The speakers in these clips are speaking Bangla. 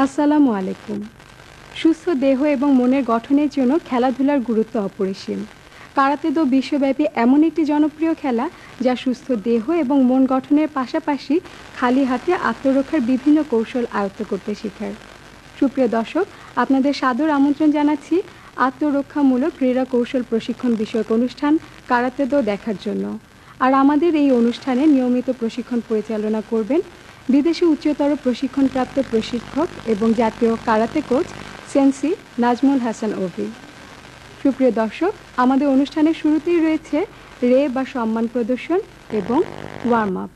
আসসালামু আলাইকুম। সুস্থ দেহ এবং মনের গঠনের জন্য খেলাধুলার গুরুত্ব অপরিসীম। কারাতে দো বিশ্বব্যাপী এমন একটি জনপ্রিয় খেলা যা সুস্থ দেহ এবং মন গঠনের পাশাপাশি খালি হাতে আত্মরক্ষার বিভিন্ন কৌশল আয়ত্ত করতে শেখায়। সুপ্রিয় দর্শক, আপনাদের সাদর আমন্ত্রণ জানাচ্ছি আত্মরক্ষামূলক ক্রীড়া কৌশল প্রশিক্ষণ বিষয়ক অনুষ্ঠান কারাতে দো দেখার জন্য। আর আমাদের এই অনুষ্ঠানে নিয়মিত প্রশিক্ষণ পরিচালনা করবেন বিদেশি উচ্চতর প্রশিক্ষণপ্রাপ্ত প্রশিক্ষক এবং জাতীয় কারাতে কোচ সেন্সি নাজমুল হাসান অভি। সুপ্রিয় দর্শক, আমাদের অনুষ্ঠানের শুরুতেই রয়েছে রে বা সম্মান প্রদর্শন এবং ওয়ার্ম আপ।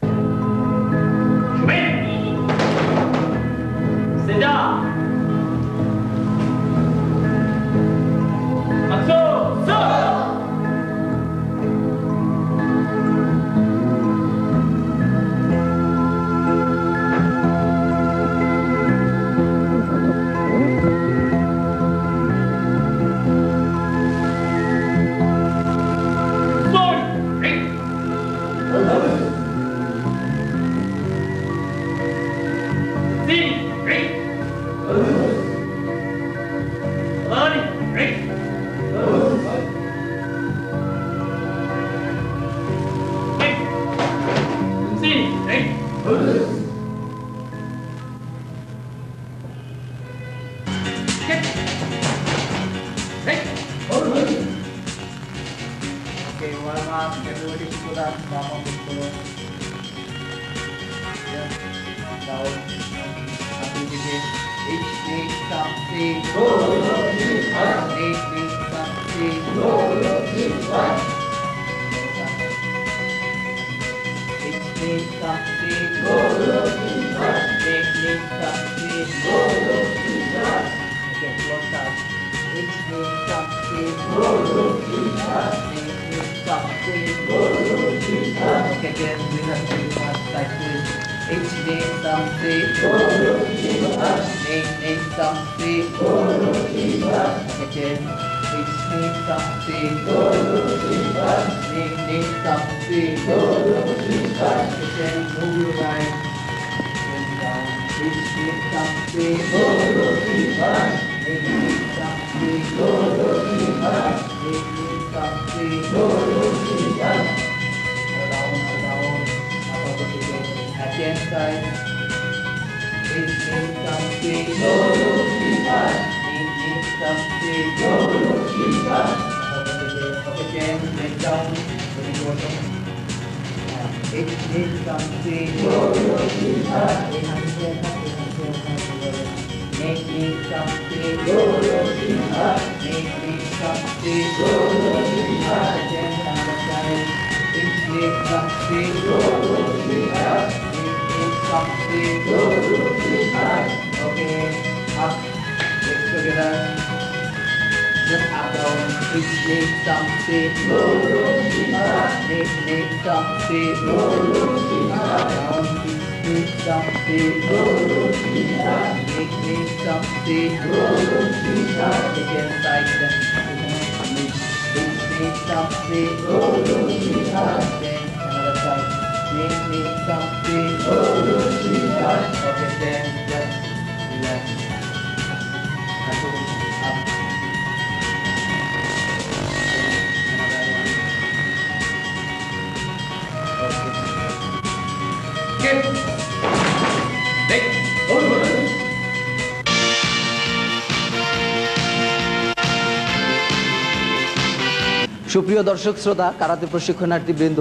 সুপ্রিয় দর্শক শ্রোতা, কারাতে প্রশিক্ষণার্থীবৃন্দ,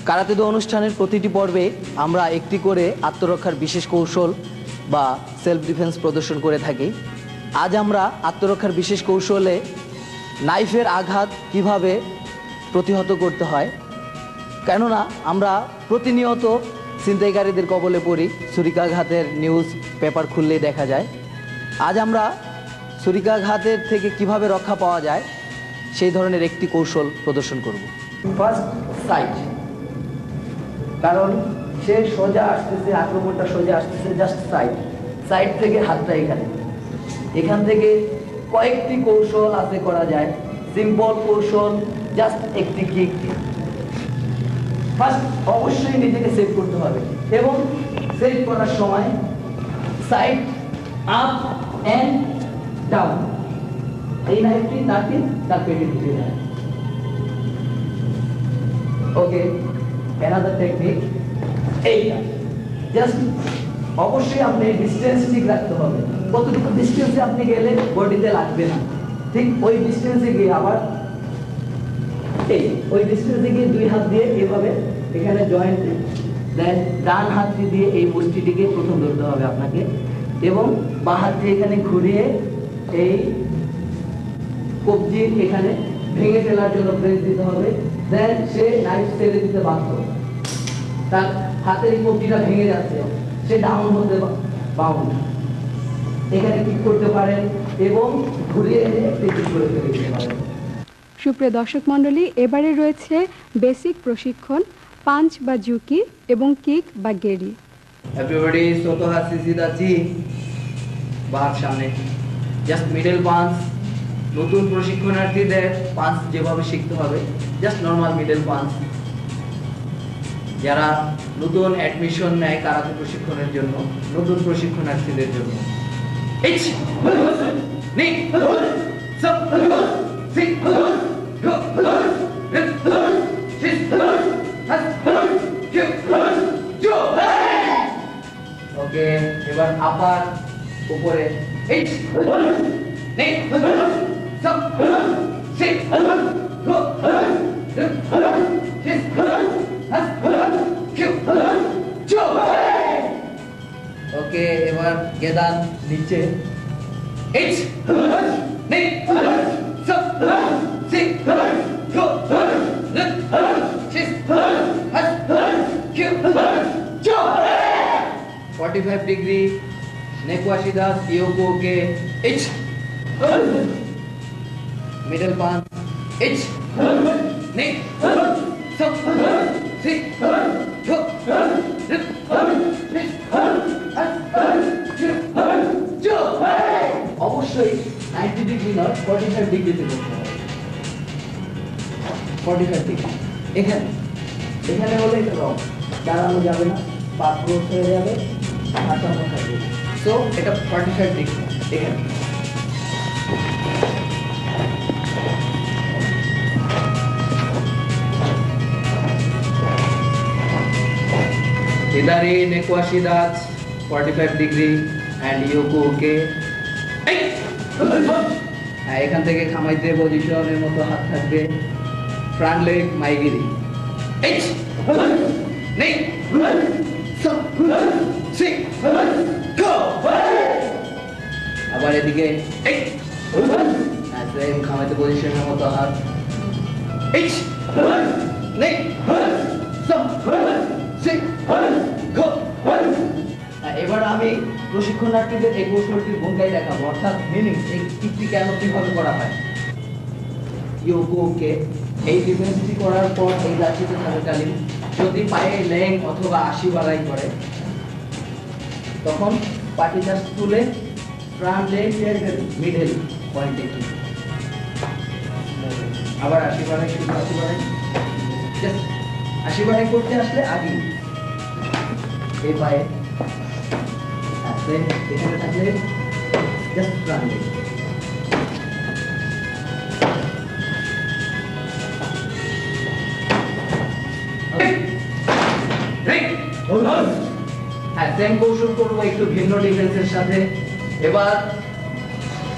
কারাতে দো অনুষ্ঠানের প্রতিটি পর্বে আমরা একটি করে আত্মরক্ষার বিশেষ কৌশল বা সেলফ ডিফেন্স প্রদর্শন করে থাকি। আজ আমরা আত্মরক্ষার বিশেষ কৌশলে নাইফের আঘাত কিভাবে প্রতিহত করতে হয়, কেননা আমরা প্রতিনিয়ত ছিনতাইকারীদের কবলে পড়ি। ছুরিকাঘাতের নিউজ পেপার খুললেই দেখা যায়। আজ আমরা ছুরিকাঘাতের থেকে কিভাবে রক্ষা পাওয়া যায় সেই ধরনের একটি কৌশল প্রদর্শন করব। ফার্স্ট সাইড, কারণ সে সোজা আসতেছে, আক্রমণটা সোজা আসতেছে, জাস্ট সাইড থেকে হাতটা এখান থেকে কয়েকটি কৌশল আছে করা যায়। সিম্পল কৌশল, জাস্ট একটি কিক। ফার্স্ট অবশ্যই নিজেকে সেভ করতে হবে এবং সেভ করার সময় সাইড আপ এন্ড ডাউন। এই নাইফটি তার পেটে ঢুকে যায়। ওকে, অ্যানাদার টেকনিক এইটা। জাস্ট অবশ্যই আপনি ডিসটেন্স ঠিক রাখতে হবে, কতটুকু ডিসটেন্সে আপনি গেলে বডিতে লাগবে না, ঠিক ওই ডিসটেন্সে গিয়ে আবার এই ওই ডিসটেন্সে গিয়ে দুই হাত দিয়ে এভাবে এখানে জয়েন্ট, দেন ডান হাতটি দিয়ে এই মুষ্টিটিকে প্রথম ধরতে হবে আপনাকে, এবং বাঁ হাতটি এখানে ঘুরিয়ে এই কবজির এখানে ভেঙে ফেলার জন্য প্রেস দিতে হবে। দেন সে নাইফ ছেড়ে দিতে বাধ্য, তার হাতের এই কবজিটা ভেঙে যাচ্ছে, সে ডাউন হতে বাউন্ড। এখানে ক্লিক করতে পারেন এবং ঘুরিয়ে এনে একটি ক্লিক করে ফেলে দিতে পারেন। সুপ্রিয় দর্শক মণ্ডলী, এবারে রয়েছে বেসিক প্রশিক্ষণ, পাঞ্চ বা জুকি এবং কিক বা গেরি। এভরিবডি সোতো হাত সিধা জি, বাহাত সামনে, জাস্ট মিডল পাঞ্চ। নতুন প্রশিক্ষণার্থীদের পাঞ্চ যেভাবে শিখতে হবে, জাস্ট নরমাল মিডল পাঞ্চ। যারা নতুন অ্যাডমিশন নেয় কারাতে প্রশিক্ষণের জন্য, নতুন প্রশিক্ষণার্থীদের জন্য, এইচ নি সব সি গো সিস হাস কিউ জো। ওকে, এবার আপার উপরে, এইচ নি সব সি গো সিস হাস কিউ জো। ওকে, এবার গেদান নিচে, এইচ নি সব সি গো সিস হাস কিউ জো। 45 ডিগ্রি নেকওয়াশিদাস ইয়োকো কে, এইচ মিডল পাঞ্চ, এইচ নি সব সি গো সিস অবশ্যই 90 ডিগ্রি নয়, 45 ডিগ্রিতে করতে হবে। 45 ডিগ্রি এখানে এখানে হলে এটা রং, দাঁড়ানো যাবে না, পা ক্রস হয়ে যাবে, হাঁটানো থাকবে। সো এটা 45 ডিগ্রি এখানে। ইদারি নেকওয়াশিদাস 45 ডিগ্রি এন্ড ইয়োকো ওকে। এখান থেকে খামাইতে পজিশনের মতো হাত থাকবে, ফ্রন্ট লেগ মাইগিরি, এইচ নি সব সি গো। আবার এদিকে এইচ সেম খামাইতে পজিশনের মতো হাত, এইচ নি সব সি গো। এবার আমি প্রশিক্ষণার্থীদের এই কৌশলটির ভূমিকায় দেখাবো, অর্থাৎ মিনিং এই কিকটি কেন কিভাবে করা হয়। ইয়োকোকে এই ডিফেন্সটি করার পর এই যাত্রীতে থাকাকালীন যদি পায়ে লেং অথবা আশি বাড়াই করে, তখন পাটি জাস্ট তুলে ফ্রন্ট লেগ মিডল পয়েন্টে কি আবার আশি বাড়াই, শুধু আশি বাড়াই, জাস্ট আশি বাড়াই করতে আসলে আগে এই পায়ে এখানে থাকলে জাস্ট ফ্রন্ট লেগ। সেম কৌশল করবো একটু ভিন্ন ডিফেন্সের সাথে। এবার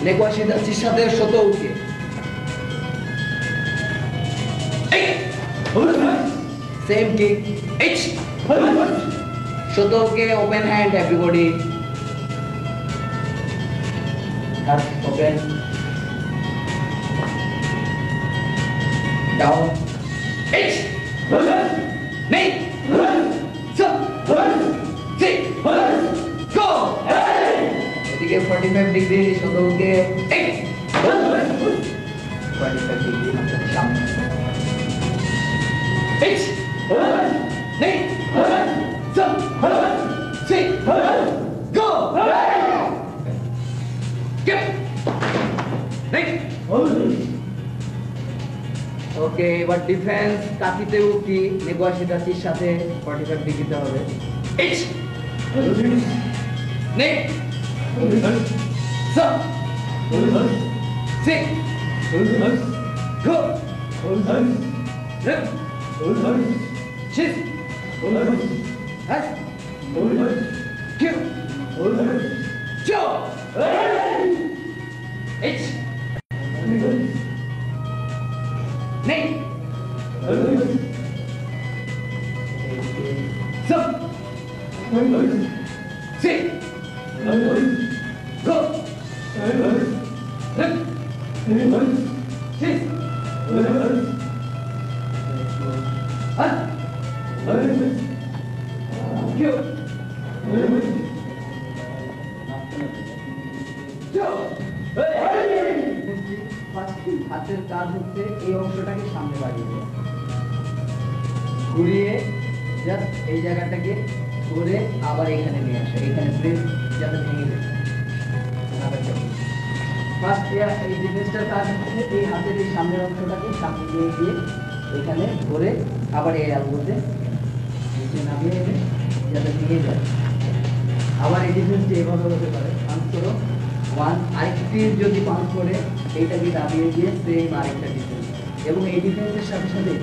নেকওয়াশিদাসের সাথে সোতো উঠে, সেম কিক, এইচ সোতো উঠে, open hand everybody, open down, H নি সব সি গো। এদিকে 45 ডিগ্রি সোতোকে, 45 ডিগ্রি সামনে, এইচ নি সব সি গো। ওকে, এবার ডিফেন্স কাটিতে উঠি নেকওয়াশিদাসের সাথে 45 ডিগ্রিতে হবে, এইচ নি Some. Six. Go. Rip. Shift. Has. Kill. Joe. H. Name. Some. Six. Go. Rip. Shift. Has. Kill. হাতের কাজ হচ্ছে এই অংশটাকে সামনে বাড়িয়ে দেওয়া, ঘুরিয়ে জাস্ট এই জায়গাটাকে ধরে আবার এখানে নিয়ে আসা, এখানে প্রেস যাতে ভেঙে যায়। ফার্স্ট এই ডিফেন্সটার কাজ হচ্ছে এই হাতের এই সামনের অংশটাকে সামনে দিয়ে গিয়ে এখানে ধরে আবার এই আলবোতে নিচে নামিয়ে এনে যাতে ভেঙে যায়। আবার এই ডিফেন্সটি এভাবে হতে পারে, পাঞ্চ করো ওয়ান, আরেকটি যদি পাঞ্চ করে এইটাকে দাবিয়ে দিয়ে সেম আরেকটা ডিফেন্স, এবং এই ডিফেন্সের সাথে সাথে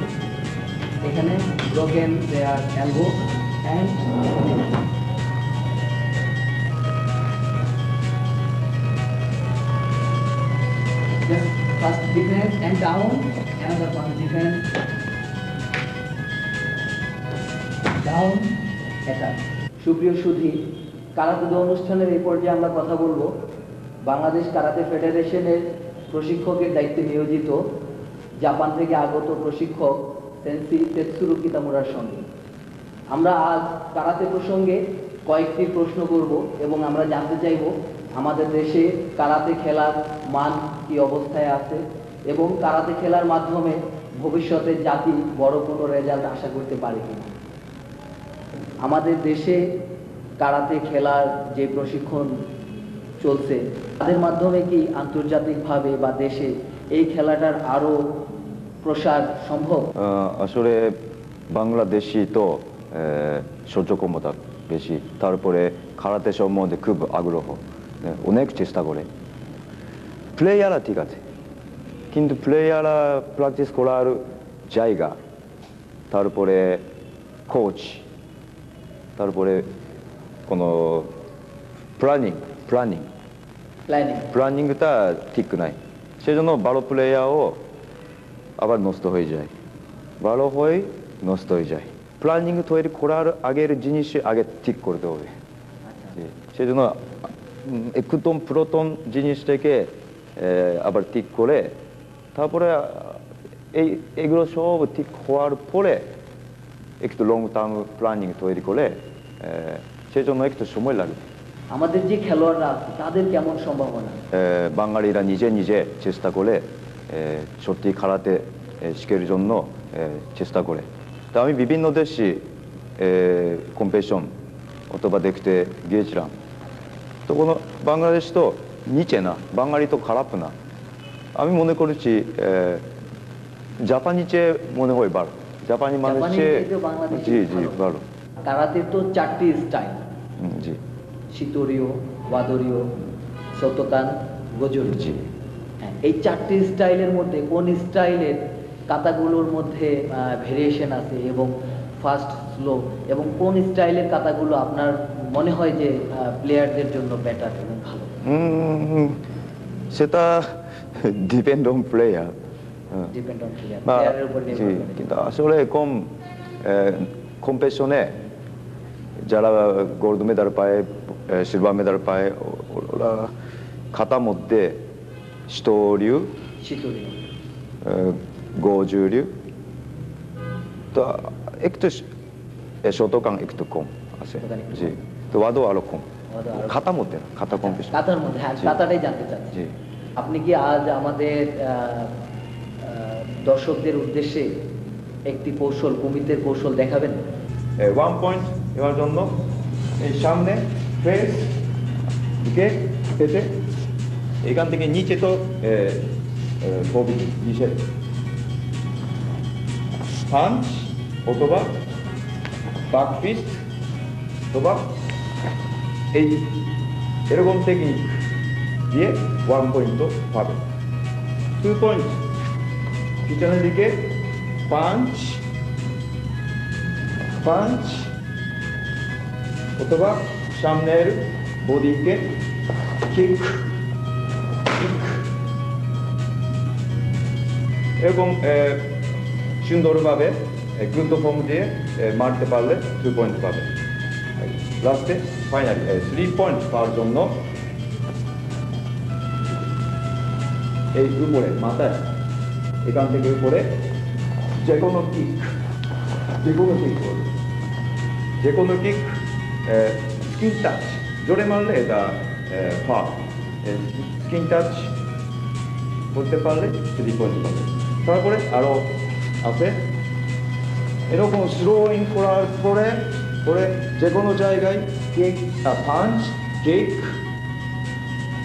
এখানে broken their elbow and first defence and down, another first defence down attack. সুপ্রিয় সুধী, কারাতে দো অনুষ্ঠানের এই পর্যায়ে আমরা কথা বলবো বাংলাদেশ কারাতে ফেডারেশনের প্রশিক্ষকের দায়িত্বে নিয়োজিত জাপান থেকে আগত প্রশিক্ষক সেন্সি তেৎসুরু কিতামুরার সঙ্গে। আমরা আজ কারাতে প্রসঙ্গে কয়েকটি প্রশ্ন করব এবং আমরা জানতে চাইব আমাদের দেশে কারাতে খেলার মান কি অবস্থায় আছে এবং কারাতে খেলার মাধ্যমে ভবিষ্যতে জাতি বড় কোনো রেজাল্ট আশা করতে পারে কিনা। আমাদের দেশে কারাতে খেলার যে প্রশিক্ষণ চলছে তাদের মাধ্যমে কি আন্তর্জাতিকভাবে বা দেশে এই খেলাটার আরো প্রসার সম্ভব? আসলে বাংলাদেশি তো সহ্য ক্ষমতা বেশি, তারপরে কারাতে সম্বন্ধে খুব আগ্রহ, অনেক চেষ্টা করে। প্লেয়াররা ঠিক আছে, কিন্তু প্লেয়াররা প্র্যাকটিস করার জায়গা, তারপরে কোচ, তারপরে কোনো প্ল্যানিংটা ঠিক নাই, সেজন্য ভালো প্লেয়ারও আবার নষ্ট হয়ে যায়, ভালো হয়ে নষ্ট হয়ে যায়। প্ল্যানিং তৈরি করার আগের জিনিস আগে ঠিক করতে হবে, সেজন্য একদম পুরাতন জিনিসটাকে আবার ঠিক করে তারপরে এগুলো সব ঠিক হওয়ার পরে একটু লং টার্ম প্ল্যানিং তৈরি করে, সেজন্য একটু সময় লাগবে। আমাদের যে খেলোয়াড়রা আছে তাদের কেমন সম্ভাবনা? বাঙালিরা নিজে নিজে চেষ্টা করে সত্যি কারাতে শিখার জন্য চেষ্টা করে। তা আমি বিভিন্ন দেশে কম্পিটিশন অথবা দেখতে গিয়েছিলাম, তো কোনো বাংলাদেশ তো নিচে না, বাঙালি তো খারাপ না। আমি মনে করেছি জাপানি চেয়ে মনে হয় ভালো, জাপানি মানুষের, জি জি ভালো। কারাতে তো 4টি স্টাইল, জি, শিতোরীয়, ওয়াদোরীয়, সোতোকান, গোজোরি। জি, এই 4টি স্টাইলের মধ্যে কোন স্টাইলের কাতাগুলোর মধ্যে ভেরিয়েশন আছে এবং ফাস্ট স্লো, এবং কোন স্টাইলের কাতাগুলো আপনার মনে হয় যে প্লেয়ারদের জন্য বেটার এবং ভালো? সেটা depend on player, depend on প্লেয়ারের উপর নির্ভর করে। কিন্তু আসলে কম কম্পিটিশনে যারা গোল্ড মেডাল পায়, সিলভার মেডাল পায়, ওরা খাতার মধ্যে শিতোরীয়, গোজোরীয়, তো একটু শতকাং একটু কম আছে, জি, তো ওয়াদও আরো কম খাতার মধ্যে, খাতা কম্পিটিশন, কাতার মধ্যে। হ্যাঁ, কাতাটাই জানতে চাচ্ছি। আপনি কি আজ আমাদের দর্শকদের উদ্দেশ্যে একটি কৌশল, কুমিতের কৌশল দেখাবেন? 1 পয়েন্ট এবার জন্য এই সামনে প্রেস দিকে পেতে, এখান থেকে নিচে তো ববি নিচে পাঞ্চ অথবা ব্যাক ফিস্ট অথবা এই এরকম টেকনিক দিয়ে 1 পয়েন্ট পাবে। 2 পয়েন্ট পিছনের দিকে পাঞ্চ পাঞ্চ অথবা সামনের বডিকে কিক কিক এবং সুন্দরভাবে গুরুত্ব ফর্ম দিয়ে মারতে পারলে 2 পয়েন্ট পাবে। লাস্টে ফাইনালি 3 পয়েন্ট পাওয়ার জন্য এই উপরে মাথায় এখান থেকে উপরে যে কোনো কিক করবে, যে কোনো কিক স্কিন টাচ জোরে মারলে এটা ফাউল, স্কিন টাচ করতে পারলে 3 পয়েন্ট পাবে। তারপরে আরো আছে এরকম স্লোইং করার পরে যে কোনো জায়গায় kick punch kick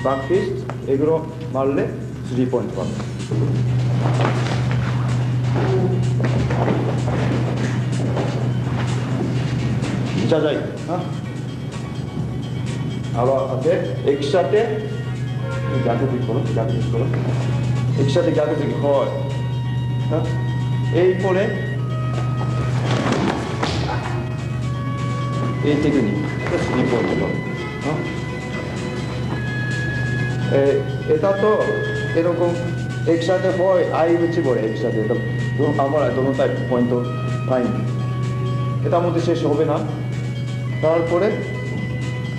back fist এগুলো মারলে 3 পয়েন্ট পাবে। যাই হ্যাঁ আবার আছে একসাথে জাগতিক করো একসাথে জাগতিক হয়। হ্যাঁ এই পরে এই টেকনিক 3 পয়েন্ট পাবে। এটা তো এরকম একসাথে হয় আই হচ্ছে পরে একসাথে আমার কোনো টাইপ পয়েন্ট পাইনি, এটার মধ্যে শেষ হবে না। তারপরে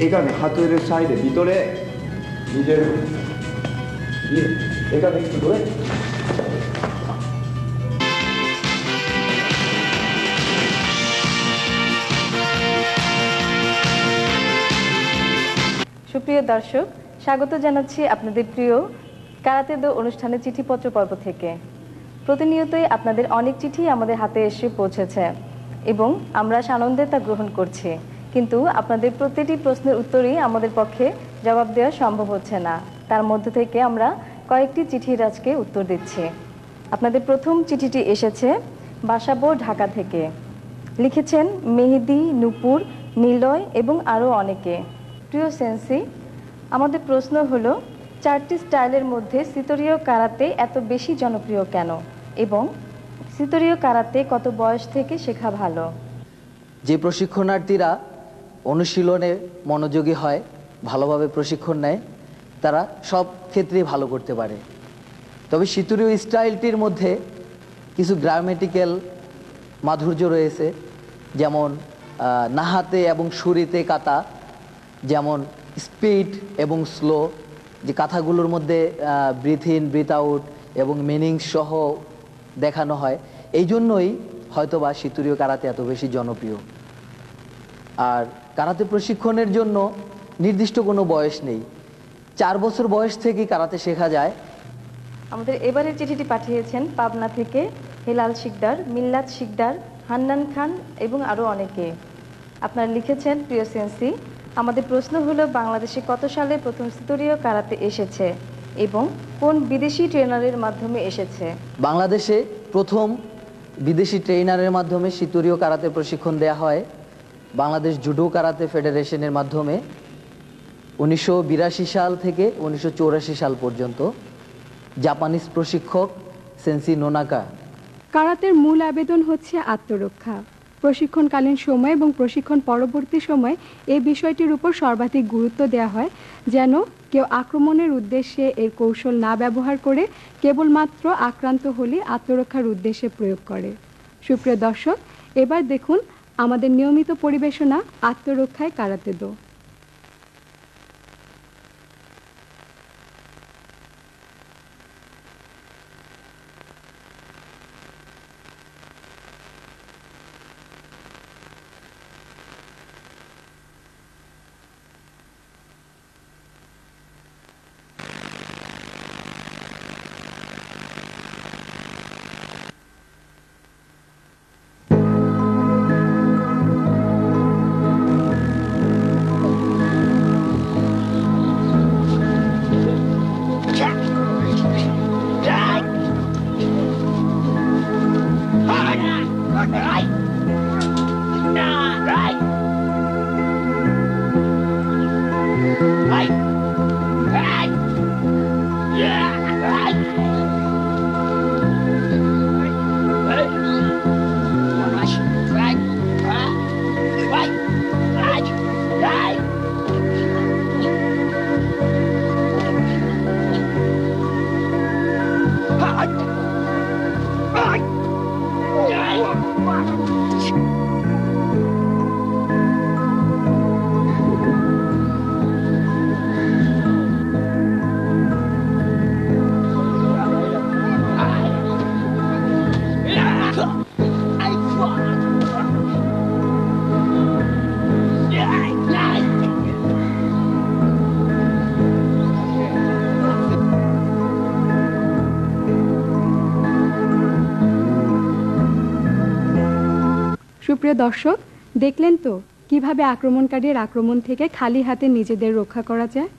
এখানে হাতের সাইডে ভিতরে নিজের এখানে একটু ধরে সুপ্রিয় দর্শক, স্বাগত জানাচ্ছি আপনাদের প্রিয় কারাতে দো অনুষ্ঠানের চিঠিপত্র পর্ব থেকে। প্রতিনিয়তই আপনাদের অনেক চিঠি আমাদের হাতে এসে পৌঁছেছে এবং আমরা সানন্দে তা গ্রহণ করছি, কিন্তু আপনাদের প্রতিটি প্রশ্নের উত্তরই আমাদের পক্ষে জবাব দেওয়া সম্ভব হচ্ছে না। তার মধ্যে থেকে আমরা কয়েকটি চিঠির আজকে উত্তর দিচ্ছি। আপনাদের প্রথম চিঠিটি এসেছে বাসাবো, ঢাকা থেকে। লিখেছেন মেহেদি, নূপুর, নিলয় এবং আরও অনেকে। প্রিয় সেন্সি, আমাদের প্রশ্ন হলো 4টি স্টাইলের মধ্যে সিতোরিও কারাতে এত বেশি জনপ্রিয় কেন, এবং সিতোরিও কারাতে কত বয়স থেকে শেখা ভালো? যে প্রশিক্ষণার্থীরা অনুশীলনে মনোযোগী হয়, ভালোভাবে প্রশিক্ষণ নেয়, তারা সব ক্ষেত্রেই ভালো করতে পারে। তবে সিতোরিও স্টাইলটির মধ্যে কিছু গ্রামেটিক্যাল মাধুর্য রয়েছে, যেমন নাহাতে এবং শুরিতে কাতা, যেমন স্পিড এবং স্লো, যে কাথাগুলোর মধ্যে ব্রিথ ইন ব্রিথ আউট এবং মিনিং সহ দেখানো হয়। এই জন্যই হয়তোবা সিতোরিও কারাতে এত বেশি জনপ্রিয়। আর কারাতে প্রশিক্ষণের জন্য নির্দিষ্ট কোনো বয়স নেই, 4 বছর বয়স থেকেই কারাতে শেখা যায়। আমাদের এবারের চিঠিটি পাঠিয়েছেন পাবনা থেকে হেলাল শিকদার, মিল্লাত শিকদার, হান্নান খান এবং আরও অনেকে। আপনারা লিখেছেন, প্রিয় সেন্সি, আমাদের প্রশ্ন হলো বাংলাদেশে কত সালে প্রথম সিতোরিও কারাতে এসেছে এবং কোন বিদেশি ট্রেনারের মাধ্যমে এসেছে? বাংলাদেশে প্রথম বিদেশি ট্রেনারের মাধ্যমে সিতোরিও কারাতে প্রশিক্ষণ দেওয়া হয় বাংলাদেশ জুডো কারাতে ফেডারেশনের মাধ্যমে 1982 সাল থেকে 1984 সাল পর্যন্ত। জাপানিজ প্রশিক্ষক সেন্সি নোনাকা। কারাতের মূল আবেদন হচ্ছে আত্মরক্ষা। প্রশিক্ষণকালীন সময় এবং প্রশিক্ষণ পরবর্তী সময় এই বিষয়টির উপর সর্বাধিক গুরুত্ব দেওয়া হয়, যেন কেউ আক্রমণের উদ্দেশ্যে এর কৌশল না ব্যবহার করে কেবলমাত্র আক্রান্ত হলে আত্মরক্ষার উদ্দেশ্যে প্রয়োগ করে। সুপ্রিয় দর্শক, এবার দেখুন আমাদের নিয়মিত পরিবেশনা আত্মরক্ষায় কারাতে দো। সুপ্রিয় দর্শক, দেখলেন তো কিভাবে আক্রমণকারীর আক্রমণ থেকে খালি হাতে নিজেদের রক্ষা করা যায়।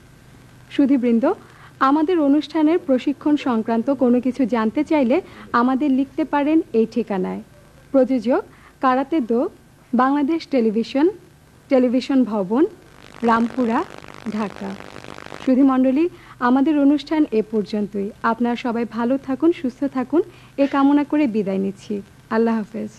সুধীবৃন্দ, আমাদের অনুষ্ঠানের প্রশিক্ষণ সংক্রান্ত কোনো কিছু জানতে চাইলে আমাদের লিখতে পারেন এই ঠিকানায়। প্রযোজক কারাতে দো, বাংলাদেশ টেলিভিশন, টেলিভিশন ভবন, রামপুরা, ঢাকা। সুধীমণ্ডলী, আমাদের অনুষ্ঠান এ পর্যন্তই। আপনারা সবাই ভালো থাকুন, সুস্থ থাকুন এ কামনা করে বিদায় নিচ্ছি। আল্লাহ হাফেজ।